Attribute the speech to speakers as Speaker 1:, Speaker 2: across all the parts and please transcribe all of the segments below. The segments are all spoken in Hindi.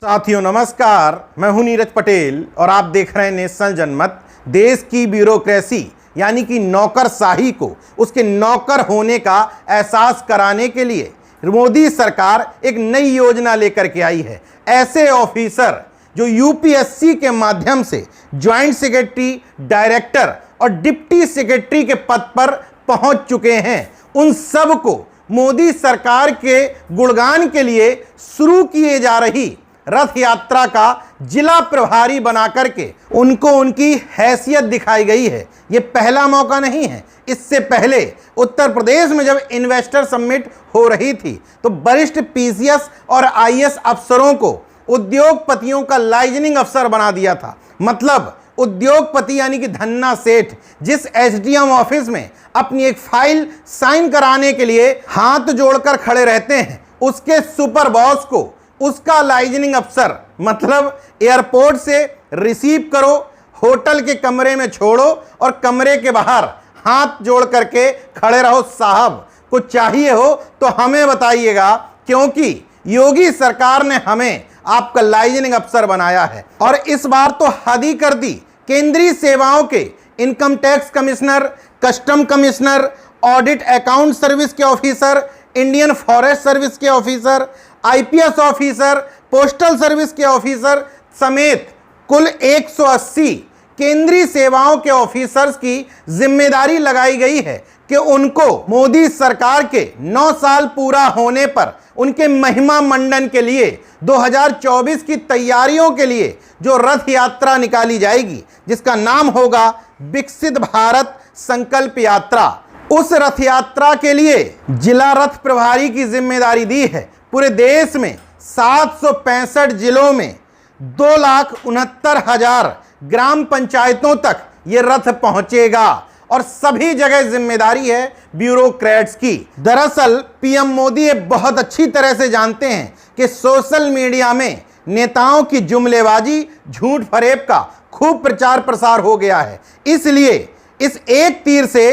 Speaker 1: साथियों नमस्कार, मैं हूं नीरज पटेल और आप देख रहे हैं नेशनल जनमत। देश की ब्यूरोक्रेसी यानी कि नौकरशाही को उसके नौकर होने का एहसास कराने के लिए मोदी सरकार एक नई योजना लेकर के आई है। ऐसे ऑफिसर जो यूपीएससी के माध्यम से ज्वाइंट सेक्रेटरी, डायरेक्टर और डिप्टी सेक्रेटरी के पद पर पहुंच चुके हैं, उन सब को मोदी सरकार के गुणगान के लिए शुरू किए जा रही रथ यात्रा का जिला प्रभारी बनाकर के उनको उनकी हैसियत दिखाई गई है। ये पहला मौका नहीं है। इससे पहले उत्तर प्रदेश में जब इन्वेस्टर समिट हो रही थी तो वरिष्ठ पीसीएस और आईएएस अफसरों को उद्योगपतियों का लाइजनिंग अफसर बना दिया था। मतलब उद्योगपति यानी कि धन्ना सेठ जिस एसडीएम ऑफिस में अपनी एक फाइल साइन कराने के लिए हाथ जोड़कर खड़े रहते हैं, उसके सुपर बॉस को उसका लाइजनिंग अफसर, मतलब एयरपोर्ट से रिसीव करो, होटल के कमरे में छोड़ो और कमरे के बाहर हाथ जोड़ करके खड़े रहो। साहब कुछ चाहिए हो तो हमें बताइएगा, क्योंकि योगी सरकार ने हमें आपका लाइजनिंग अफसर बनाया है। और इस बार तो हद ही कर दी। केंद्रीय सेवाओं के income tax commissioner, custom commissioner, audit account service के ऑफिसर, इंडियन फॉरेस्ट सर्विस के officer, IPS officer, postal service के ऑफिसर समेत कुल 180 केंद्रीय सेवाओं के ऑफिसर्स की जिम्मेदारी लगाई गई है कि उनको मोदी सरकार के 9 साल पूरा होने पर उनके महिमा मंडन के लिए 2024 की तैयारियों के लिए जो रथ यात्रा निकाली जाएगी, जिसका नाम होगा विकसित भारत संकल्प यात्रा, उस रथ यात्रा के लिए जिला रथ प्रभारी की जिम्मेदारी दी है। पूरे देश में 765 जिलों में 2,69,000 ग्राम पंचायतों तक ये रथ पहुंचेगा और सभी जगह जिम्मेदारी है ब्यूरोक्रेट्स की। दरअसल पीएम मोदी ये बहुत अच्छी तरह से जानते हैं कि सोशल मीडिया में नेताओं की जुमलेबाजी, झूठ फरेब का खूब प्रचार प्रसार हो गया है। इसलिए इस एक तीर से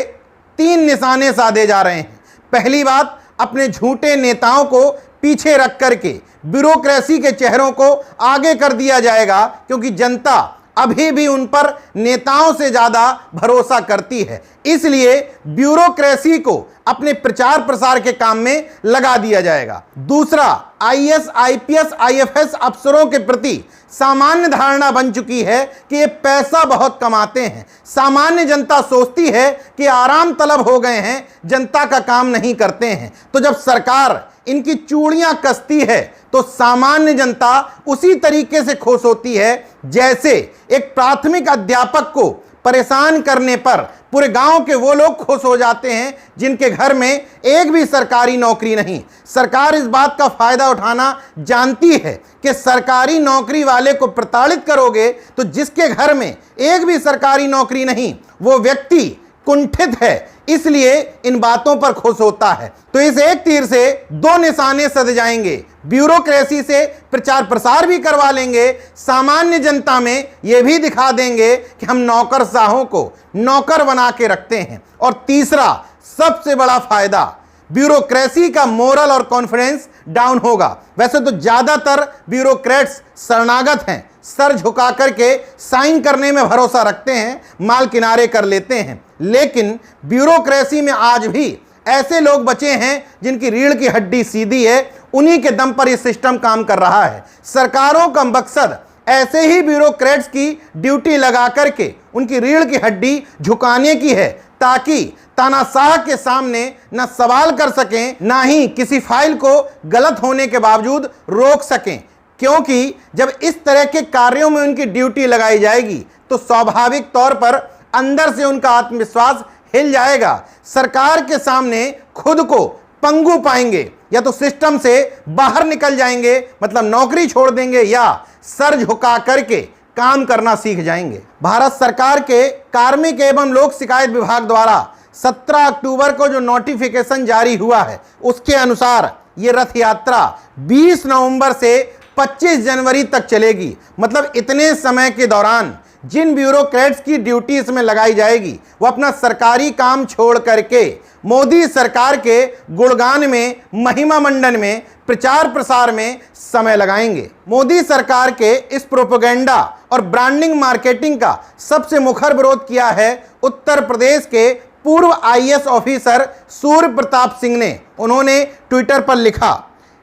Speaker 1: 3 निशाने साधे जा रहे हैं। पहली बात, अपने झूठे नेताओं को पीछे रख करके ब्यूरोक्रेसी के चेहरों को आगे कर दिया जाएगा, क्योंकि जनता अभी भी उन पर नेताओं से ज्यादा भरोसा करती है। इसलिए ब्यूरोक्रेसी को अपने प्रचार प्रसार के काम में लगा दिया जाएगा। दूसरा, आईएएस, आईपीएस, आईएफएस अफसरों के प्रति सामान्य धारणा बन चुकी है कि ये पैसा बहुत कमाते हैं। सामान्य जनता सोचती है कि आराम तलब हो गए हैं, जनता का काम नहीं करते हैं। तो जब सरकार इनकी चूड़ियां कसती है तो सामान्य जनता उसी तरीके से खुश होती है जैसे एक प्राथमिक अध्यापक को परेशान करने पर पूरे गांव के वो लोग खुश हो जाते हैं जिनके घर में एक भी सरकारी नौकरी नहीं। सरकार इस बात का फायदा उठाना जानती है कि सरकारी नौकरी वाले को प्रताड़ित करोगे तो जिसके घर में एक भी सरकारी नौकरी नहीं वो व्यक्ति कुंठित है, इसलिए इन बातों पर खुश होता है। तो इस एक तीर से 2 निशाने सध जाएंगे। ब्यूरोक्रेसी से प्रचार प्रसार भी करवा लेंगे, सामान्य जनता में यह भी दिखा देंगे कि हम नौकरशाहों को नौकर बना के रखते हैं। और तीसरा सबसे बड़ा फायदा, ब्यूरोक्रेसी का मोरल और कॉन्फिडेंस डाउन होगा। वैसे तो ज्यादातर ब्यूरोक्रेट्स शरणागत हैं, सर झुका करके साइन करने में भरोसा रखते हैं, माल किनारे कर लेते हैं। लेकिन ब्यूरोक्रेसी में आज भी ऐसे लोग बचे हैं जिनकी रीढ़ की हड्डी सीधी है, उन्हीं के दम पर यह सिस्टम काम कर रहा है। सरकारों का मकसद ऐसे ही ब्यूरोक्रेट्स की ड्यूटी लगा करके उनकी रीढ़ की हड्डी झुकाने की है, ताकि तानाशाह के सामने न सवाल कर सकें, ना ही किसी फाइल को गलत होने के बावजूद रोक सकें। क्योंकि जब इस तरह के कार्यों में उनकी ड्यूटी लगाई जाएगी तो स्वाभाविक तौर पर अंदर से उनका आत्मविश्वास हिल जाएगा। सरकार के सामने खुद को पंगु पाएंगे, या तो सिस्टम से बाहर निकल जाएंगे, मतलब नौकरी छोड़ देंगे, या सर झुका करके काम करना सीख जाएंगे। भारत सरकार के कार्मिक एवं लोक शिकायत विभाग द्वारा 17 अक्टूबर को जो नोटिफिकेशन जारी हुआ है उसके अनुसार ये रथ यात्रा 20 नवंबर से 25 जनवरी तक चलेगी। मतलब इतने समय के दौरान जिन ब्यूरोक्रेट्स की ड्यूटी इसमें लगाई जाएगी वो अपना सरकारी काम छोड़ करके मोदी सरकार के गुणगान में, महिमा मंडन में, प्रचार प्रसार में समय लगाएंगे। मोदी सरकार के इस प्रोपेगेंडा और ब्रांडिंग मार्केटिंग का सबसे मुखर विरोध किया है उत्तर प्रदेश के पूर्व आईएएस ऑफिसर सूर्य प्रताप सिंह ने। उन्होंने ट्विटर पर लिखा,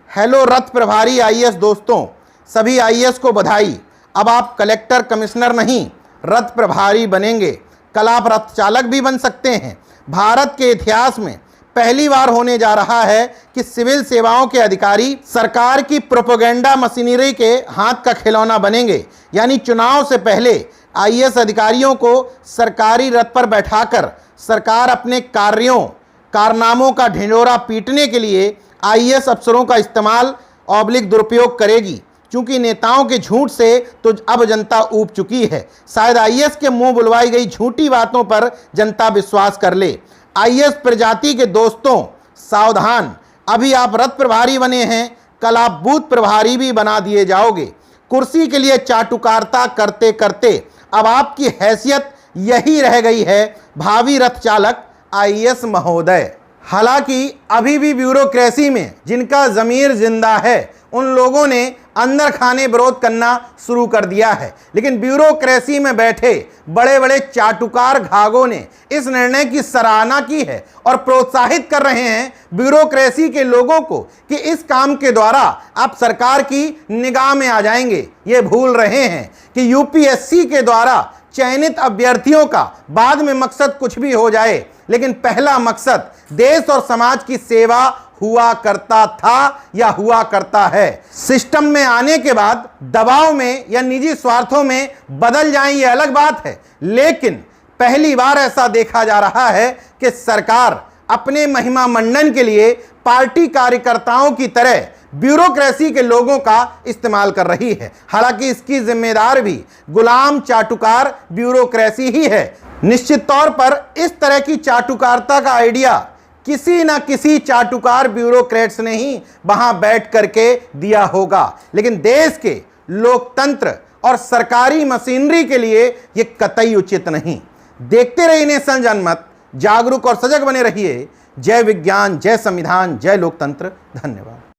Speaker 1: हेलो रथ प्रभारी आईएएस दोस्तों, सभी आईएएस को बधाई। अब आप कलेक्टर कमिश्नर नहीं, रथ प्रभारी बनेंगे। कल आप रथ चालक भी बन सकते हैं। भारत के इतिहास में पहली बार होने जा रहा है कि सिविल सेवाओं के अधिकारी सरकार की प्रोपेगेंडा मशीनरी के हाथ का खिलौना बनेंगे। यानी चुनाव से पहले आईएएस अधिकारियों को सरकारी रथ पर बैठाकर सरकार अपने कारनामों का ढिंढोरा पीटने के लिए आईएएस अफसरों का इस्तेमाल दुरुपयोग करेगी। क्योंकि नेताओं के झूठ से तो अब जनता ऊब चुकी है। शायद आईएएस के मुंह बुलवाई गई झूठी बातों पर जनता विश्वास कर ले। आईएएस प्रजाति के दोस्तों सावधान, अभी आप रथ प्रभारी बने हैं, कल आप बूथ प्रभारी भी बना दिए जाओगे। कुर्सी के लिए चाटुकारिता करते करते अब आपकी हैसियत यही रह गई है, भावी रथ चालक आईएएस महोदय। हालांकि अभी भी ब्यूरोक्रेसी में जिनका ज़मीर जिंदा है उन लोगों ने अंदर खाने विरोध करना शुरू कर दिया है, लेकिन ब्यूरोक्रेसी में बैठे बड़े बड़े चाटुकार घागों ने इस निर्णय की सराहना की है और प्रोत्साहित कर रहे हैं ब्यूरोक्रेसी के लोगों को कि इस काम के द्वारा आप सरकार की निगाह में आ जाएंगे। ये भूल रहे हैं कि यूपीएससी के द्वारा चयनित अभ्यर्थियों का बाद में मकसद कुछ भी हो जाए, लेकिन पहला मकसद देश और समाज की सेवा हुआ करता था या हुआ करता है। सिस्टम में आने के बाद दबाव में या निजी स्वार्थों में बदल जाएं, ये अलग बात है, लेकिन पहली बार ऐसा देखा जा रहा है कि सरकार अपने महिमा मंडन के लिए पार्टी कार्यकर्ताओं की तरह ब्यूरोक्रेसी के लोगों का इस्तेमाल कर रही है। हालांकि इसकी जिम्मेदार भी गुलाम चाटुकार ब्यूरोक्रेसी ही है। निश्चित तौर पर इस तरह की चाटुकारिता का आइडिया किसी ना किसी चाटुकार ब्यूरोक्रेट्स ने ही वहां बैठ करके दिया होगा, लेकिन देश के लोकतंत्र और सरकारी मशीनरी के लिए यह कतई उचित नहीं। देखते रहिए नेशन जनमत, जागरूक और सजग बने रहिए। जय विज्ञान, जय संविधान, जय लोकतंत्र। धन्यवाद।